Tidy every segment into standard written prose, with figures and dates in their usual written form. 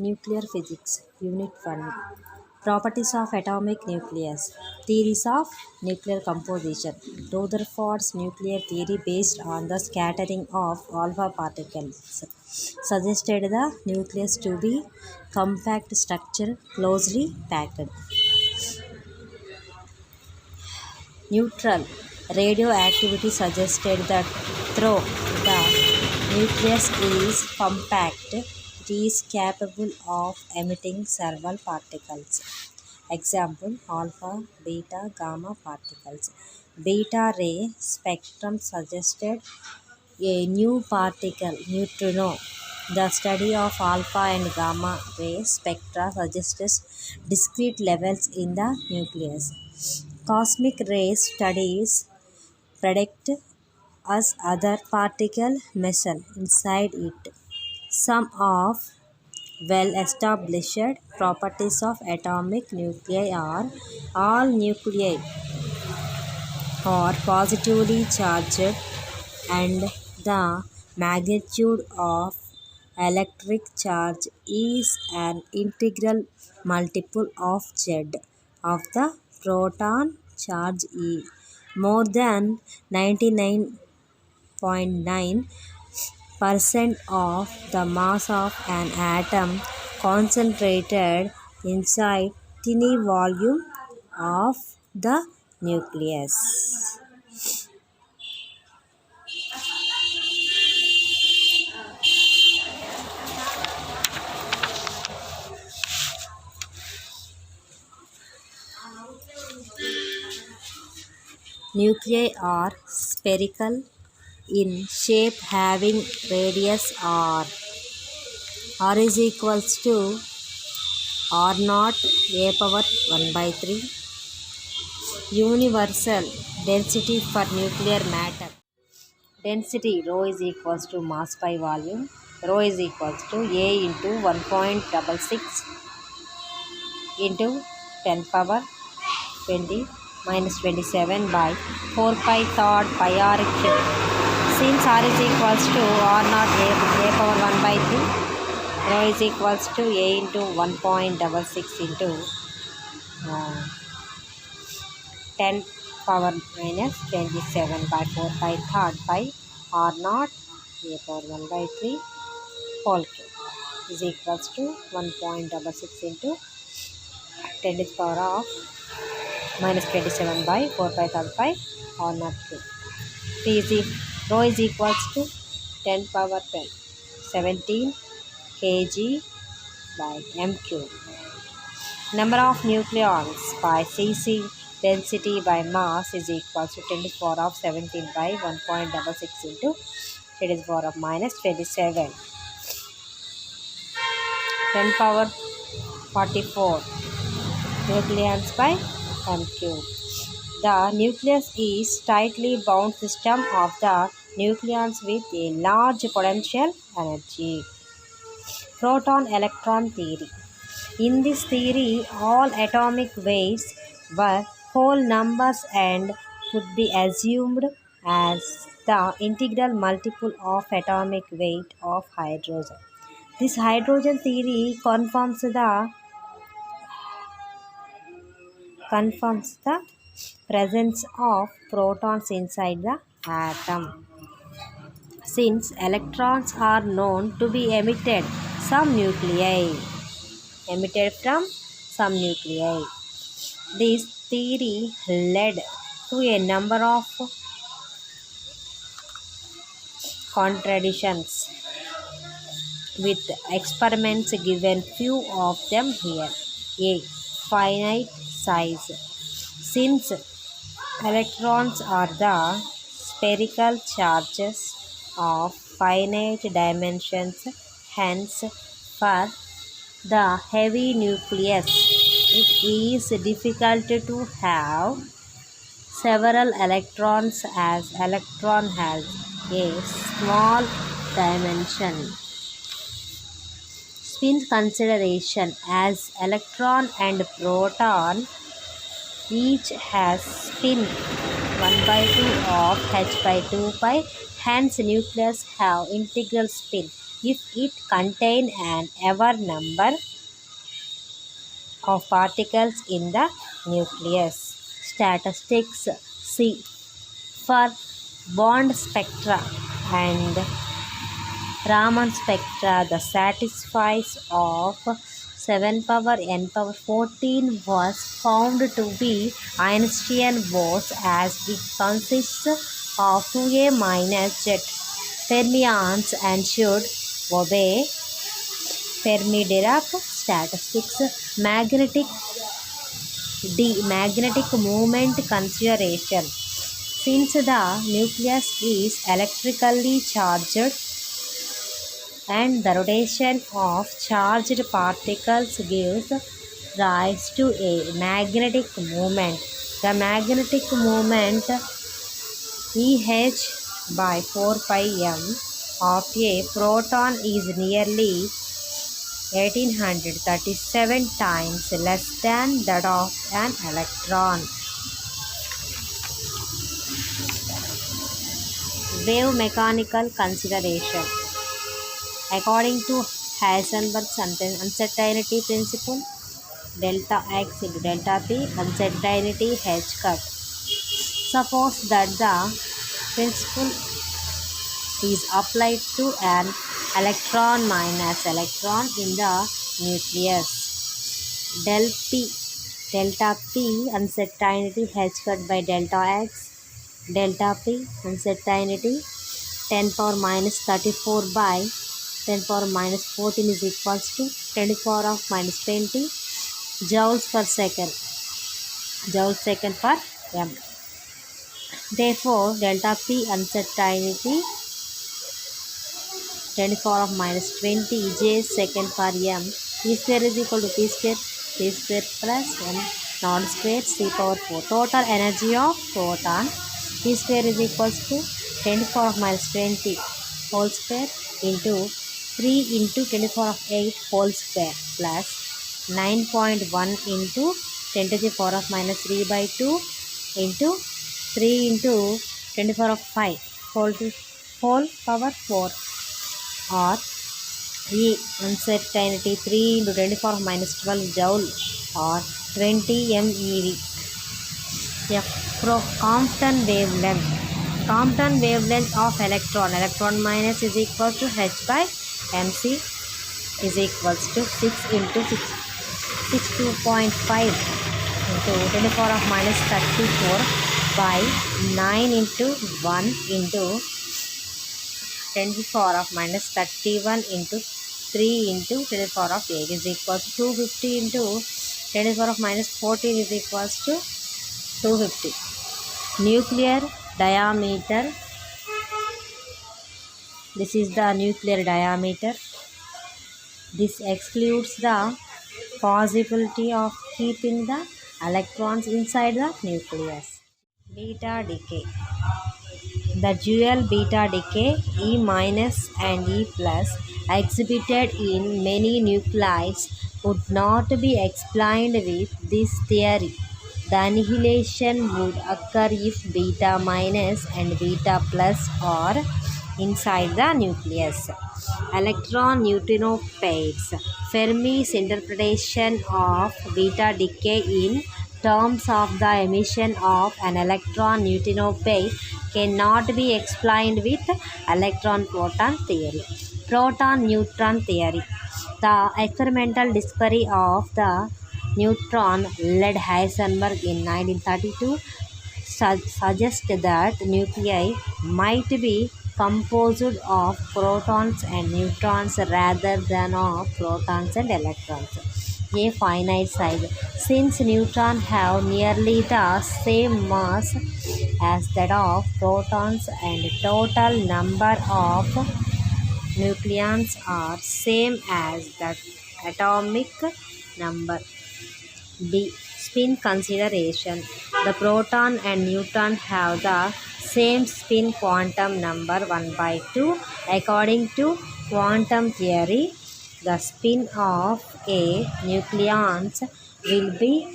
Nuclear Physics, Unit 1. Properties of Atomic Nucleus. Theories of Nuclear Composition. Rutherford's nuclear theory, based on the scattering of alpha particles, suggested the nucleus to be compact structure closely packed. Neutral radioactivity suggested that though the nucleus is compact, it is capable of emitting several particles. Example: alpha, beta, gamma particles. Beta ray spectrum suggested a new particle, neutrino. The study of alpha and gamma ray spectra suggests discrete levels in the nucleus. Cosmic ray studies predict as other particle measure inside it. Some of well-established properties of atomic nuclei are: all nuclei are positively charged and the magnitude of electric charge is an integral multiple of z of the proton charge E. More than 99.9% of the mass of an atom concentrated inside tiny volume of the nucleus. Nuclei are spherical in shape, having radius r is equals to r naught a power 1 by 3. Universal density for nuclear matter. Density rho is equals to mass by volume. Rho is equals to a into 1.66 into 10 power 20 minus 27 by 4 pi third pi r cube. Since r is equals to r naught a power 1 by 3, rho is equals to a into 1.66 into 10 power minus 27 by 4 pi third pi r naught a power 1 by 3 whole cube is equals to 1.66 into 10 to the power of minus 27 by 4 pi third pi r naught cube. Rho is equals to 10 power 10, 17 kg by m cube. Number of nucleons by cc density by mass is equals to 10 to the power of 17 by 1.66 into 10 to the power of minus 27. 10 power 44 nucleons by m cube. The nucleus is tightly bound system of the nucleons with a large potential energy. Proton-electron theory. In this theory, all atomic weights were whole numbers and could be assumed as the integral multiple of atomic weight of hydrogen. This hydrogen theory confirms the presence of protons inside the atom. Since electrons are known to be emitted from some nuclei, this theory led to a number of contradictions, with experiments given few of them here. A. Finite size. Since electrons are the spherical charges of finite dimensions, hence for the heavy nucleus it is difficult to have several electrons, as electron has a small dimension. Spin consideration. As electron and proton each has spin 1 by 2 of h by 2 pi, hence nucleus have integral spin if it contains an even number of particles in the nucleus. Statistics C. For bond spectra and Raman spectra, the satisfies of 7 power n power 14 was found to be Einstein Bose as it consists of 2a minus jet fermions and should obey Fermi-Dirac statistics. Magnetic moment consideration. Since the nucleus is electrically charged and the rotation of charged particles gives rise to a magnetic moment. The magnetic moment Eh by 4 pi m of a proton is nearly 1837 times less than that of an electron. Wave mechanical consideration. According to Heisenberg's uncertainty principle, delta x into delta p, uncertainty h cut. Suppose that the principle is applied to an electron minus electron in the nucleus. Delta p uncertainty h cut by delta x, delta p uncertainty 10 power minus 34 by 10 power minus 14 is equals to 10 to the power of minus 20 joules per second per m. Therefore, delta p uncertainty 10 to the power of minus 20 j second per m. P square is equal to p square plus m naught square c power 4. Total energy of proton p square is equals to 10 to the power of minus 20 whole square into 3 into 10 to the power of 8 whole square plus 9.1 into 10 to the power of minus 3 by 2 into 3 into 10 to the power of 5 whole power 4 or E uncertainty 3 into 10 to the power of minus 12 joule or 20 MeV. Compton wavelength of electron minus is equal to h by mc is equals to 6 into 62.5 into 10 to the power of minus 34 by 9 into 1 into 10 to the power of minus 31 into 3 into 10 to the power of 8 is equals to 250 into 10 to the power of minus 14 is equals to 250. Nuclear diameter. This is the nuclear diameter. This excludes the possibility of keeping the electrons inside the nucleus. Beta decay. The dual beta decay E minus and E plus exhibited in many nuclei would not be explained with this theory. The annihilation would occur if beta minus and beta plus are inside the nucleus. Electron neutrino pairs. Fermi's interpretation of beta decay in terms of the emission of an electron neutrino pair cannot be explained with electron proton theory. Proton neutron theory. The experimental discovery of the neutron led Heisenberg in 1932 suggests that nuclei might be composed of protons and neutrons rather than of protons and electrons. A finite size. Since neutrons have nearly the same mass as that of protons and total number of nucleons are same as the atomic number. B. Spin consideration. The proton and neutron have the same spin quantum number 1 by 2. According to quantum theory, the spin of a nucleons will be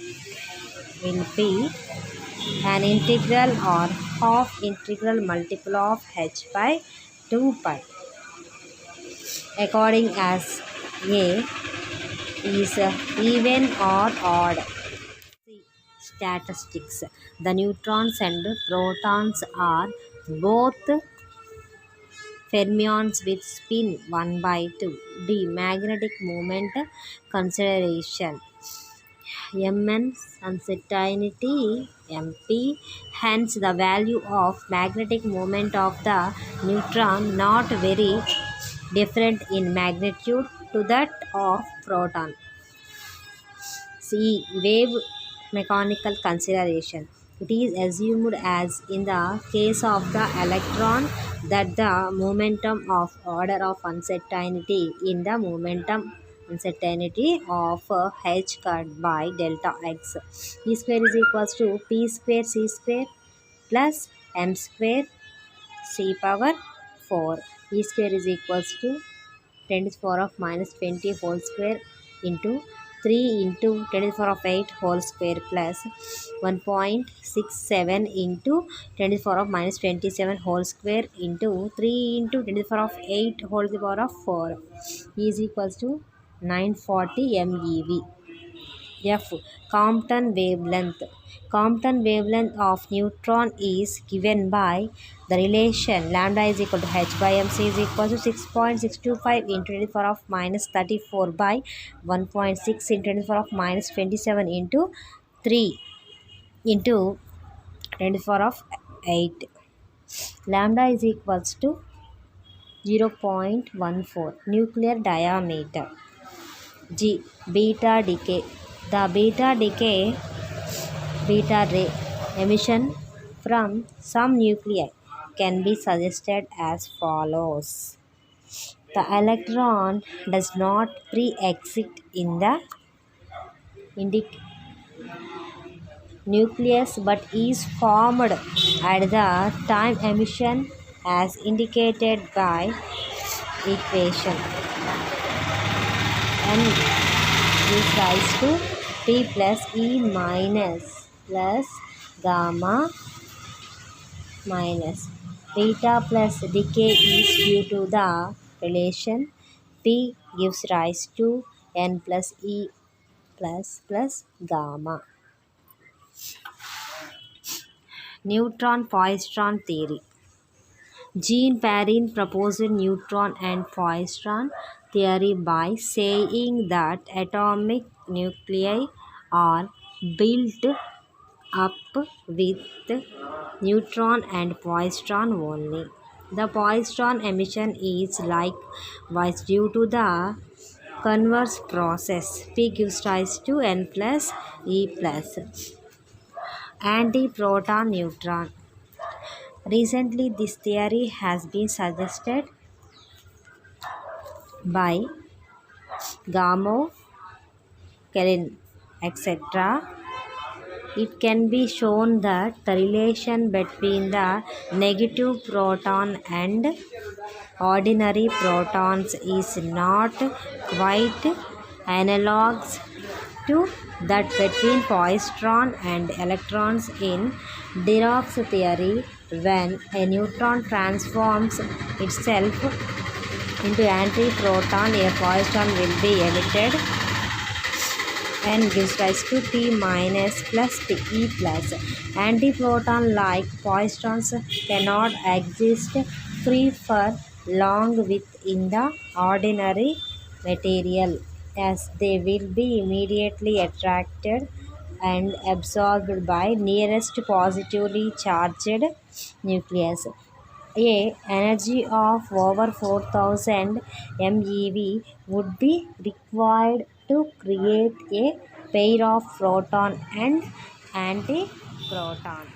an integral or half integral multiple of h by 2 pi. according as A is even or odd. See statistics. The neutrons and protons are both fermions with spin 1 by 2. D. Magnetic moment consideration. Mn uncertainty mp, hence the value of magnetic moment of the neutron not very different in magnitude to that of proton. C. Wave mechanical consideration. It is assumed, as in the case of the electron, that the momentum of order of uncertainty in the momentum uncertainty of h cut by delta x. E square is equals to p square c square plus m square c power 4. E square is equals to 10 to the power of minus 20 whole square into 3 into 10 to the power of 8 whole square plus 1.67 into 10 to the power of minus 27 whole square into 3 into 10 to the power of 8 whole to the power of 4 is equals to 940 MeV. F. Compton wavelength. Compton wavelength of neutron is given by the relation lambda is equal to h by mc is equal to 6.625 into 10 to the power of minus 34 by 1.6 into 10 to the power of minus 27 into 3 into 10 to the power of 8. Lambda is equals to 0.14. Nuclear diameter. G. Beta decay. The beta ray emission from some nuclei can be suggested as follows. The electron does not pre-exist in the nucleus but is formed at the time emission as indicated by equation. N gives rise to P plus E minus plus gamma minus. Beta plus decay is due to the relation P gives rise to N plus E plus gamma. Neutron-Poisson theory. Jean Perrin proposed neutron and Poisson theory by saying that atomic nuclei are built up with neutron and Poisson only. The Poisson emission is likewise due to the converse process. P gives rise to N plus E plus. Antiproton neutron. Recently, this theory has been suggested by Gamow, Kellin, etc. It can be shown that the relation between the negative proton and ordinary protons is not quite analogous to that between Poisson and electrons in Dirac's theory. When a neutron transforms itself into antiproton, a Poisson will be emitted and gives rise to T minus plus E plus. Antiproton like Poissons cannot exist free for long within the ordinary material, as they will be immediately attracted and absorbed by nearest positively charged nucleus. A energy of over 4000 MeV would be required to create a pair of proton and antiproton.